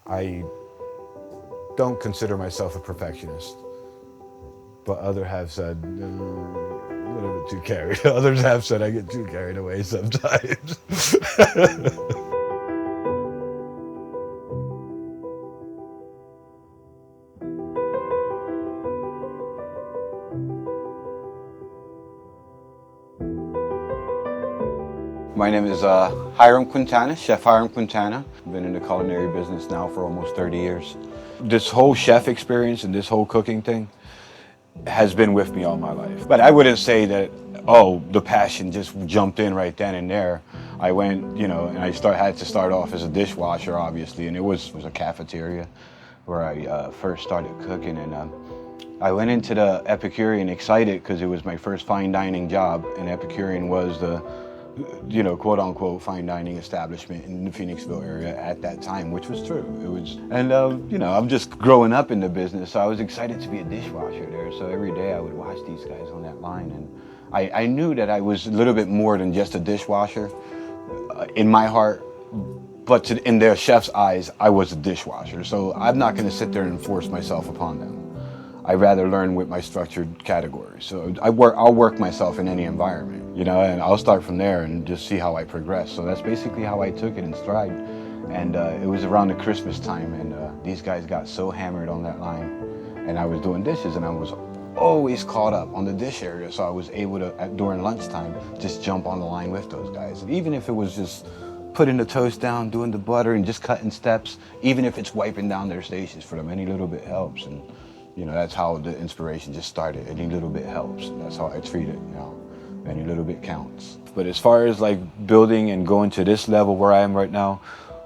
I don't consider myself a perfectionist, but others have said a little bit too carried. Others have said I get too carried away sometimes. My name is Hiram Quintana, Chef Hiram Quintana. I've been in the culinary business now for almost 30 years. This whole chef experience and this whole cooking thing has been with me all my life. But I wouldn't say that, oh, the passion just jumped in right then and there. I went, and I had to start off as a dishwasher, obviously, and it was a cafeteria where I first started cooking. And I went into the Epicurean excited because it was my first fine dining job, and Epicurean was the quote unquote fine dining establishment in the Phoenixville area at that time, which was true. It was, and I'm just growing up in the business, so I was excited to be a dishwasher there. So every day I would watch these guys on that line, and I knew that I was a little bit more than just a dishwasher in my heart, but in their chef's eyes, I was a dishwasher. So I'm not going to sit there and force myself upon them. I'd rather learn with my structured categories. So I'll work myself in any environment, and I'll start from there and just see how I progress. So that's basically how I took it in stride. And it was around the Christmas time, and these guys got so hammered on that line, and I was doing dishes, and I was always caught up on the dish area. So I was able to, during lunchtime, just jump on the line with those guys. And even if it was just putting the toast down, doing the butter, and just cutting steps, even if it's wiping down their stations for them, any little bit helps. And that's how the inspiration just started. Any little bit helps. That's how I treat it, Any little bit counts. But as far as like building and going to this level where I am right now,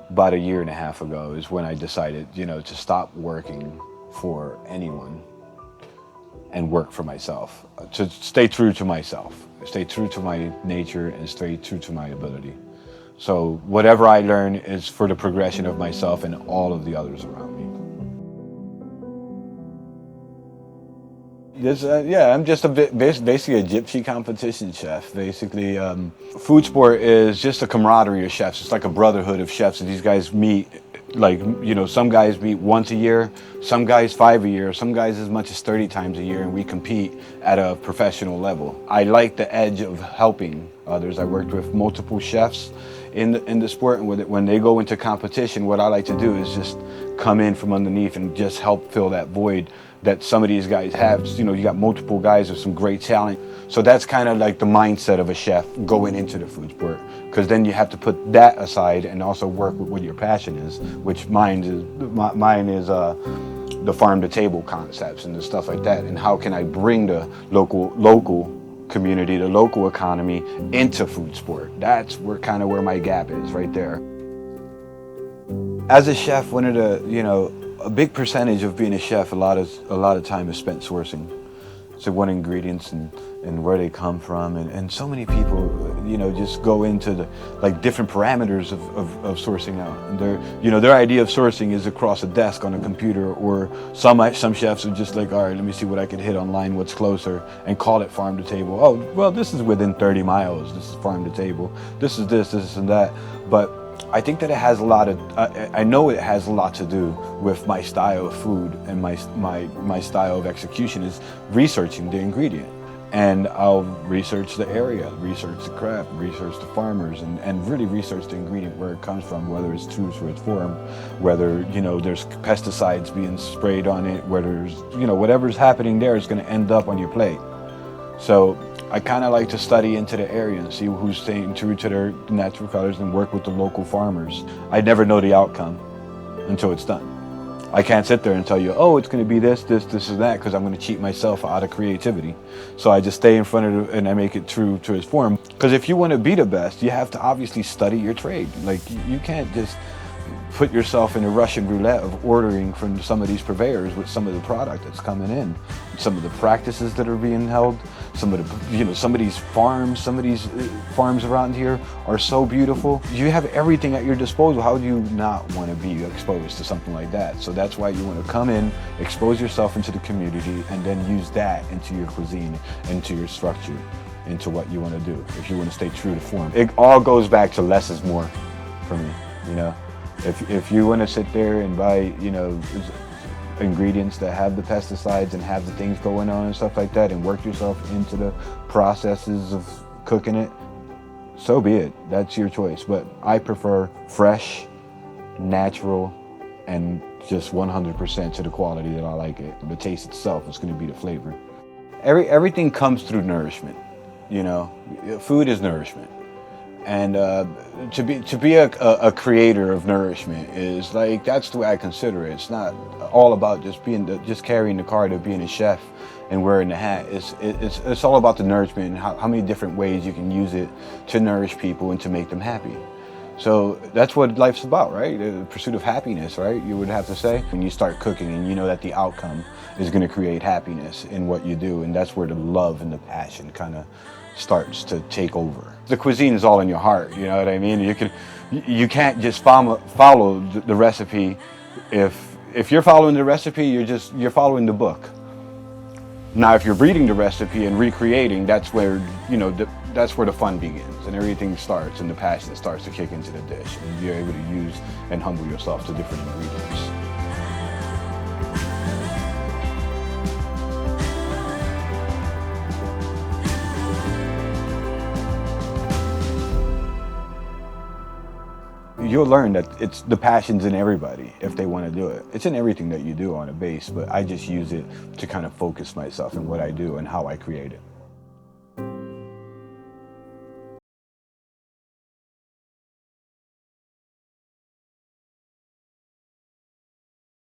about 1.5 years ago is when I decided, to stop working for anyone and work for myself. To stay true to myself, stay true to my nature, and stay true to my ability. So whatever I learn is for the progression of myself and all of the others around me. I'm just basically a gypsy competition chef. Basically, food sport is just a camaraderie of chefs. It's like a brotherhood of chefs. And these guys meet, some guys meet once a year, some guys 5 a year, some guys as much as 30 times a year, and we compete at a professional level. I like the edge of helping others. I worked with multiple chefs in the sport, and when they go into competition, what I like to do is just come in from underneath and just help fill that void that some of these guys have. You got multiple guys with some great talent. So that's kind of like the mindset of a chef going into the food sport, because then you have to put that aside and also work with what your passion is, which mine is the farm to table concepts and the stuff like that. And how can I bring the local community, the local economy into food sport? That's where my gap is right there. As a chef, one of the, a big percentage of being a chef, a lot of time is spent sourcing. So what ingredients and where they come from, and so many people, just go into the different parameters of sourcing out. And their idea of sourcing is across a desk on a computer, or some chefs are just like, all right, let me see what I can hit online, what's closer, and call it farm to table. Oh, well, this is within 30 miles. This is farm to table. This is this and that. But I think that it has I know it has a lot to do with my style of food, and my style of execution is researching the ingredient. And I'll research the area, research the craft, research the farmers, and really research the ingredient, where it comes from, whether it's true to its form, whether, there's pesticides being sprayed on it, whether there's, whatever's happening there is going to end up on your plate. So I kind of like to study into the area and see who's staying true to their natural colors and work with the local farmers. I never know the outcome until it's done. I can't sit there and tell you, oh, it's going to be this, and that, because I'm going to cheat myself out of creativity. So I just stay in front of it and I make it true to its form. Because if you want to be the best, you have to obviously study your trade. Like, you can't just put yourself in a Russian roulette of ordering from some of these purveyors with some of the product that's coming in, some of the practices that are being held, some of these farms around here are so beautiful. You have everything at your disposal. How do you not want to be exposed to something like that? So that's why you want to come in, expose yourself into the community, and then use that into your cuisine, into your structure, into what you want to do, if you want to stay true to form. It all goes back to less is more for me, If you want to sit there and buy, you know, ingredients that have the pesticides and have the things going on and stuff like that, and work yourself into the processes of cooking it, so be it. That's your choice. But I prefer fresh, natural, and just 100% to the quality that I like it. The taste itself is going to be the flavor. Everything comes through nourishment. You know, food is nourishment. And to be a creator of nourishment is like, that's the way I consider it. It's not all about just carrying the card of being a chef and wearing the hat. It's all about the nourishment and how many different ways you can use it to nourish people and to make them happy. So that's what life's about, right? The pursuit of happiness, right? You would have to say. When you start cooking and you know that the outcome is going to create happiness in what you do, and that's where the love and the passion kind of starts to take over. The cuisine is all in your heart, you know what I mean? You can't just follow the recipe. If you're following the recipe, you're following the book. Now, if you're reading the recipe and recreating, that's where, you know, that's where the fun begins and everything starts and the passion starts to kick into the dish, and you're able to use and humble yourself to different ingredients. You'll learn that it's the passion's in everybody if they want to do it. It's in everything that you do on a base, but I just use it to kind of focus myself in what I do and how I create it.